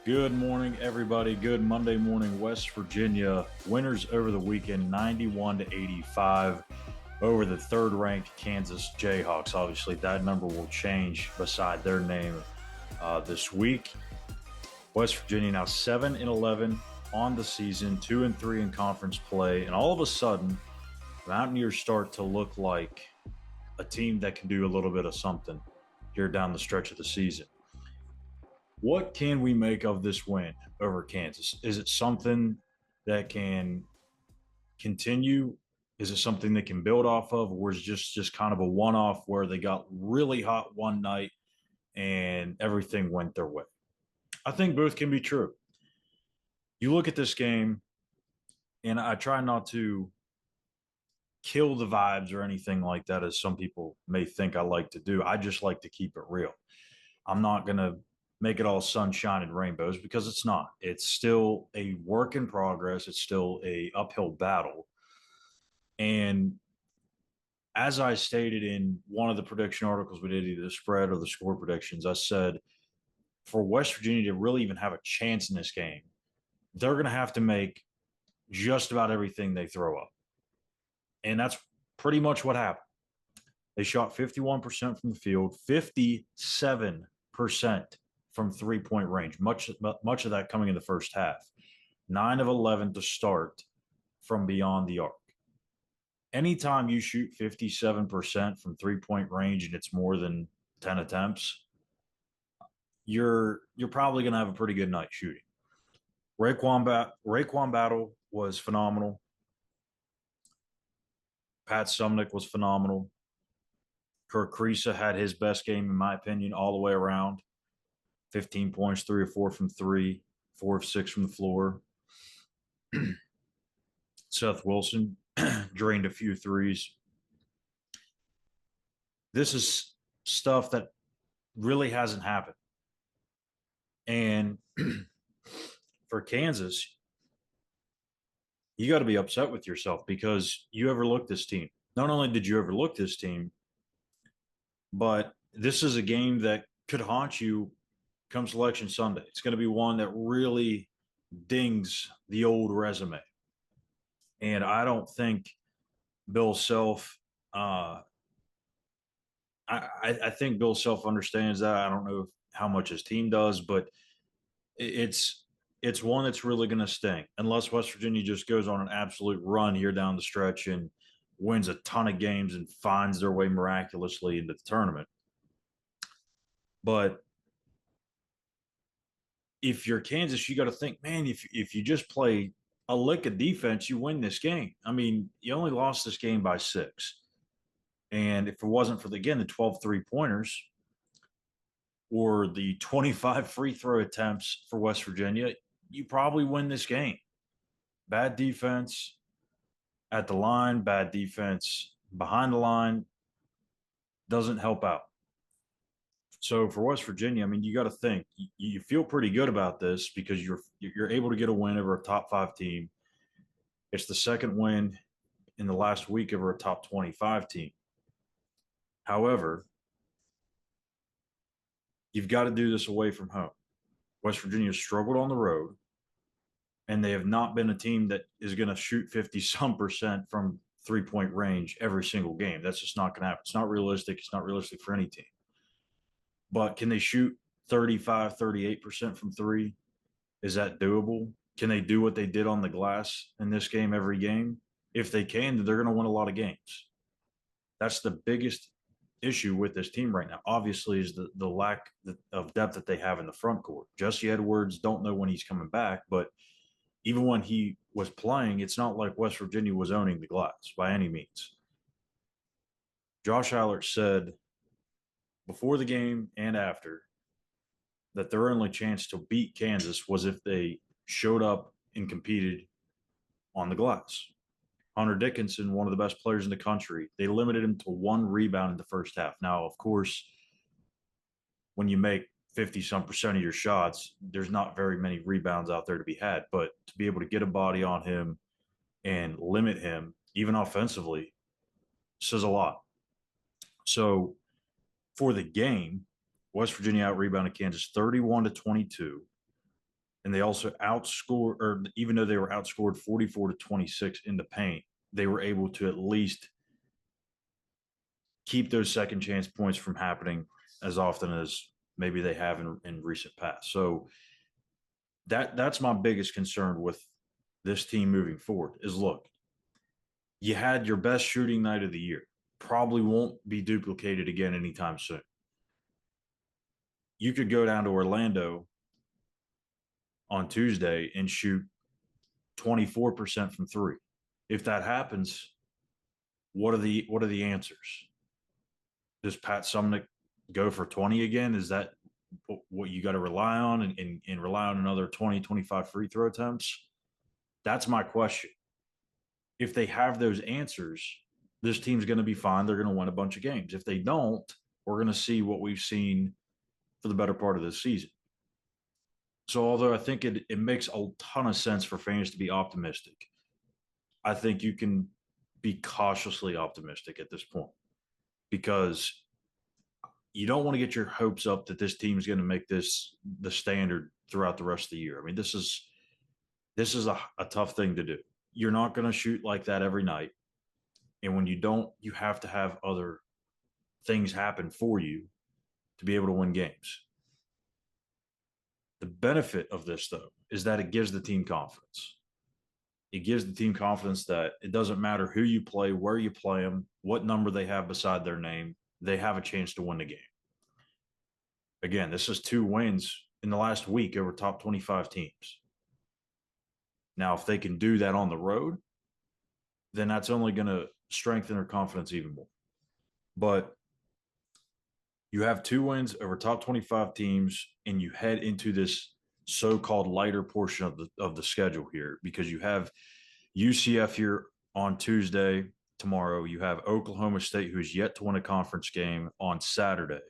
Good morning, everybody. Good Monday morning, West Virginia. Winners over the weekend, 91-85 over the third-ranked Kansas Jayhawks. Obviously, that number will change beside their name this week. West Virginia now 7-11 on the season, 2-3 in conference play, and all of a sudden, the Mountaineers start to look like a team that can do a little bit of something here down the stretch of the season. What can we make of this win over Kansas? Is it something that can continue? Is it something they can build off of, or is it just kind of a one-off where they got really hot one night and everything went their way? I think both can be true. You look at this game, and I try not to kill the vibes or anything like that, as some people may think I like to do. I just like to keep it real. I'm not going to make it all sunshine and rainbows because it's not. It's still a work in progress. It's still a uphill battle. And as I stated in one of the prediction articles we did, either the spread or the score predictions, I said for West Virginia to really even have a chance in this game, they're going to have to make just about everything they throw up. And that's pretty much what happened. They shot 51% from the field, 57% from three-point range, much of that coming in the first half. 9 of 11 to start from beyond the arc. Anytime you shoot 57% from three-point range and it's more than 10 attempts, you're probably going to have a pretty good night shooting. Raekwon Battle was phenomenal. Pat Sumnick was phenomenal. Kirk Kriisa had his best game, in my opinion, all the way around. 15 points, 3 of 4 from 3, 4 of 6 from the floor. Seth Wilson drained a few threes. This is stuff that really hasn't happened. And for Kansas, you got to be upset with yourself because you overlooked this team. Not only did you overlook this team, but this is a game that could haunt you come Selection Sunday. It's going to be one that really dings the old resume. And I don't think Bill Self, I think Bill Self understands that. I don't know how much his team does, but it's one that's really going to sting unless West Virginia just goes on an absolute run here down the stretch and wins a ton of games and finds their way miraculously into the tournament. But if you're Kansas, you got to think, man, if you just play a lick of defense, you win this game. I mean, you only lost this game by 6. And if it wasn't for, the 12 three-pointers or the 25 free throw attempts for West Virginia, you probably win this game. Bad defense at the line, bad defense behind the line doesn't help out. So for West Virginia, I mean, you got to think you feel pretty good about this because you're able to get a win over a top 5 team. It's the second win in the last week over a top 25 team. However, you've got to do this away from home. West Virginia struggled on the road, and they have not been a team that is going to shoot 50-some% from three-point range every single game. That's just not going to happen. It's not realistic. It's not realistic for any team. But can they shoot 35, 38% from three? Is that doable? Can they do what they did on the glass in this game every game? If they can, they're going to win a lot of games. That's the biggest issue with this team right now, obviously, is the lack of depth that they have in the front court. Jesse Edwards, don't know when he's coming back, but even when he was playing, it's not like West Virginia was owning the glass by any means. Josh Eilert said before the game and after that their only chance to beat Kansas was if they showed up and competed on the glass. Hunter Dickinson, one of the best players in the country, they limited him to 1 rebound in the first half. Now, of course, when you make 50-some% of your shots, there's not very many rebounds out there to be had. But to be able to get a body on him and limit him, even offensively, says a lot. So for the game, West Virginia out-rebounded Kansas 31-22. And they also outscored, or even though they were outscored 44-26 in the paint, they were able to at least keep those second chance points from happening as often as maybe they have in recent past. So that's my biggest concern with this team moving forward is look, you had your best shooting night of the year. Probably won't be duplicated again anytime soon. You could go down to Orlando on Tuesday and shoot 24% from three. If that happens, what are the answers? Does Pat Sumnick go for 20 again? Is that what you got to rely on and rely on another 20, 25 free throw attempts? That's my question. If they have those answers, this team's going to be fine. They're going to win a bunch of games. If they don't, we're going to see what we've seen for the better part of this season. So, although I think it makes a ton of sense for fans to be optimistic, I think you can be cautiously optimistic at this point because you don't want to get your hopes up that this team is going to make this the standard throughout the rest of the year. I mean, this is a tough thing to do. You're not going to shoot like that every night. And when you don't, you have to have other things happen for you to be able to win games. The benefit of this, though, is that it gives the team confidence. It gives the team confidence that it doesn't matter who you play, where you play them, what number they have beside their name, they have a chance to win the game. Again, this is 2 wins in the last week over top 25 teams. Now, if they can do that on the road, then that's only going to strengthen their confidence even more. But you have 2 wins over top 25 teams, and you head into this so-called lighter portion of the schedule here because you have UCF here on Tuesday. Tomorrow, you have Oklahoma State, who's yet to win a conference game, on Saturday.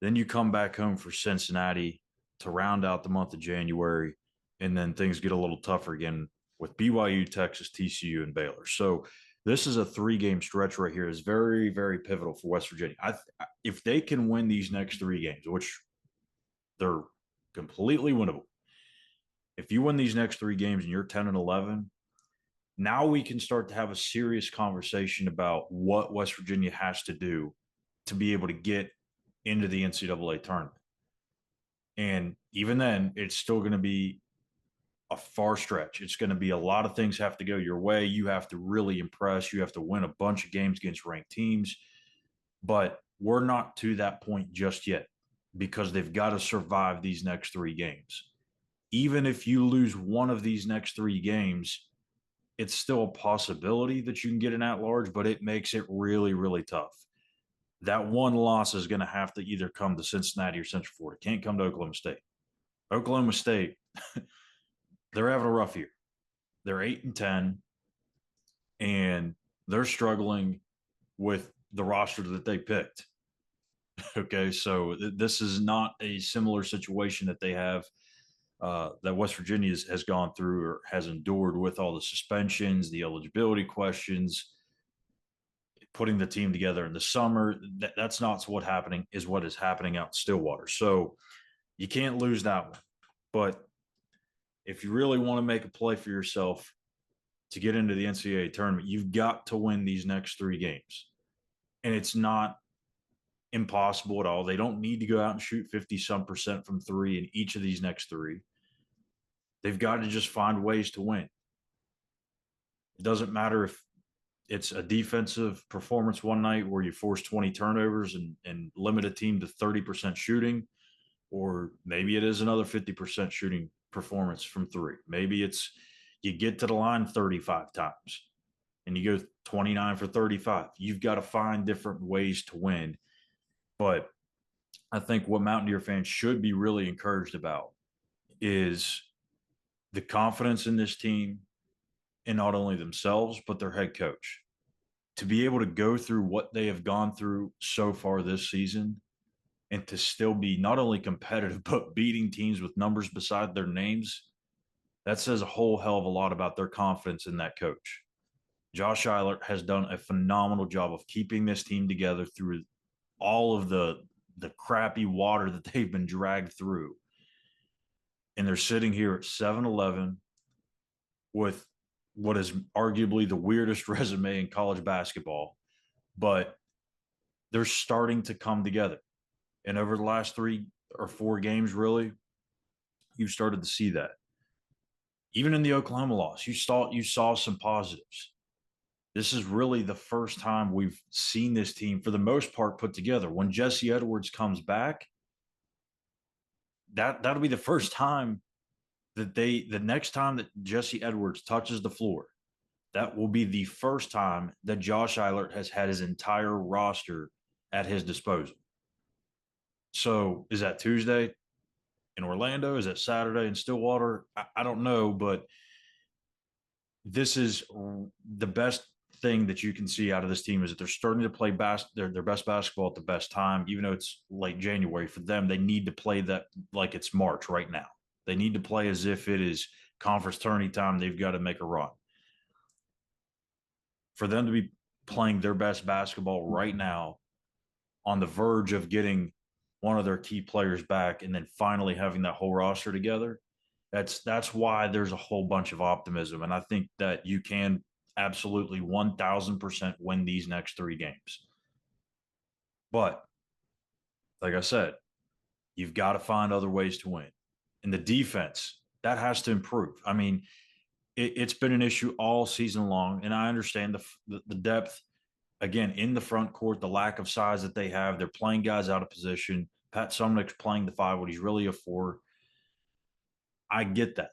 Then you come back home for Cincinnati to round out the month of January, and then things get a little tougher again with BYU, Texas, TCU, and Baylor. So this is a 3-game stretch right here. Is very, very pivotal for West Virginia. If they can win these next 3 games, which they're completely winnable, if you win these next 3 games and you're 10-11, now we can start to have a serious conversation about what West Virginia has to do to be able to get into the NCAA tournament. And even then, it's still going to be a far stretch. It's going to be a lot of things have to go your way. You have to really impress. You have to win a bunch of games against ranked teams. But we're not to that point just yet because they've got to survive these next 3 games. Even if you lose one of these next 3 games, it's still a possibility that you can get an at-large, but it makes it really, really tough. That one loss is going to have to either come to Cincinnati or Central Florida. It can't come to Oklahoma State. Oklahoma State, they're having a rough year. They're 8-10, and they're struggling with the roster that they picked. Okay, so this is not a similar situation that they have that West Virginia has gone through or has endured with all the suspensions, the eligibility questions, putting the team together in the summer. That's not what is happening out in Stillwater. So you can't lose that one. But if you really want to make a play for yourself to get into the NCAA tournament, you've got to win these next 3 games. And it's not impossible at all. They don't need to go out and shoot 50-some% from three in each of these next 3. They've got to just find ways to win. It doesn't matter if it's a defensive performance one night where you force 20 turnovers and limit a team to 30% shooting, or maybe it is another 50% shooting performance from 3. Maybe it's you get to the line 35 times and you go 29 for 35. You've got to find different ways to win. But I think what Mountaineer fans should be really encouraged about is the confidence in this team and not only themselves, but their head coach. To be able to go through what they have gone through so far this season and to still be not only competitive, but beating teams with numbers beside their names, that says a whole hell of a lot about their confidence in that coach. Josh Schuyler has done a phenomenal job of keeping this team together through all of the crappy water that they've been dragged through. and they're sitting here at 7-11 with what is arguably the weirdest resume in college basketball, but they're starting to come together. And over the last 3 or 4 games, really, you started to see that. Even in the Oklahoma loss, you saw some positives. This is really the first time we've seen this team, for the most part, put together. When Jesse Edwards comes back, that'll be the first time the next time that Jesse Edwards touches the floor, that will be the first time that Josh Eilert has had his entire roster at his disposal. So is that Tuesday in Orlando? Is that Saturday in Stillwater? I don't know, but this is the best thing that you can see out of this team is that they're starting to play their best basketball at the best time, even though it's late January for them. They need to play that like it's March right now. They need to play as if it is conference tourney time. They've got to make a run. For them to be playing their best basketball right now, on the verge of getting one of their key players back, and then finally having that whole roster together, that's why there's a whole bunch of optimism. And I think that you can absolutely 1,000% win these next 3 games. But like I said, you've got to find other ways to win. And the defense, that has to improve. I mean, it's been an issue all season long, and I understand the depth, again, in the front court, the lack of size that they have. They're playing guys out of position. Pat Sumnick's playing the 5 when he's really a 4. I get that.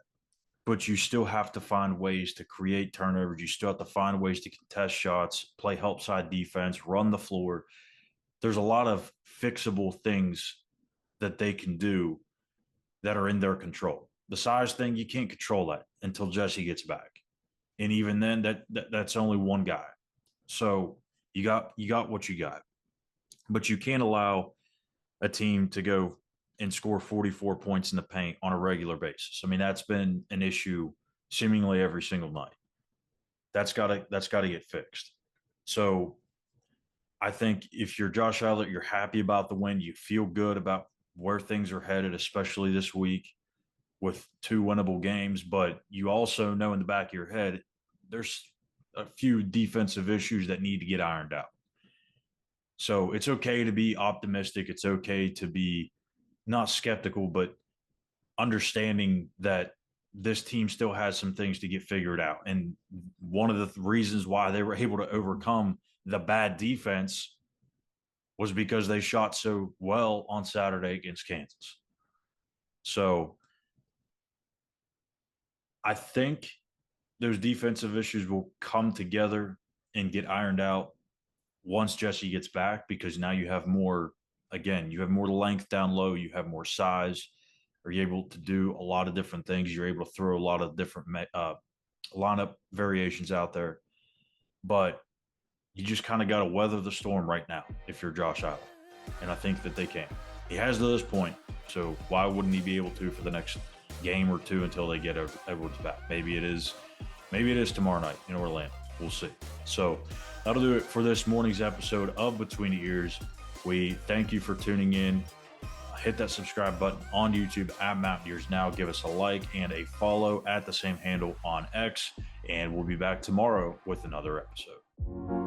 But you still have to find ways to create turnovers. You still have to find ways to contest shots, play help side defense, run the floor. There's a lot of fixable things that they can do that are in their control. The size thing, you can't control that until Jesse gets back. And even then, that's only one guy. So you got what you got. But you can't allow a team to go and score 44 points in the paint on a regular basis. I mean, that's been an issue seemingly every single night. That's got to get fixed. So I think if you're Josh Eilert, you're happy about the win. You feel good about where things are headed, especially this week with 2 winnable games. But you also know in the back of your head, there's a few defensive issues that need to get ironed out. So it's okay to be optimistic. It's okay to be not skeptical, but understanding that this team still has some things to get figured out. And one of the reasons why they were able to overcome the bad defense was because they shot so well on Saturday against Kansas. So I think those defensive issues will come together and get ironed out once Jesse gets back, because now you have more, again, you have more length down low, you have more size. Are you able to do a lot of different things? You're able to throw a lot of different lineup variations out there. But you just kind of got to weather the storm right now if you're Josh Allen. And I think that they can. He has to this point, so why wouldn't he be able to for the next game or 2 until they get Edwards back? Maybe it is tomorrow night in Orlando. We'll see. So that'll do it for this morning's episode of Between the Ears. We thank you for tuning in. Hit that subscribe button on YouTube at Mountaineers Now. Give us a like and a follow at the same handle on X. And we'll be back tomorrow with another episode.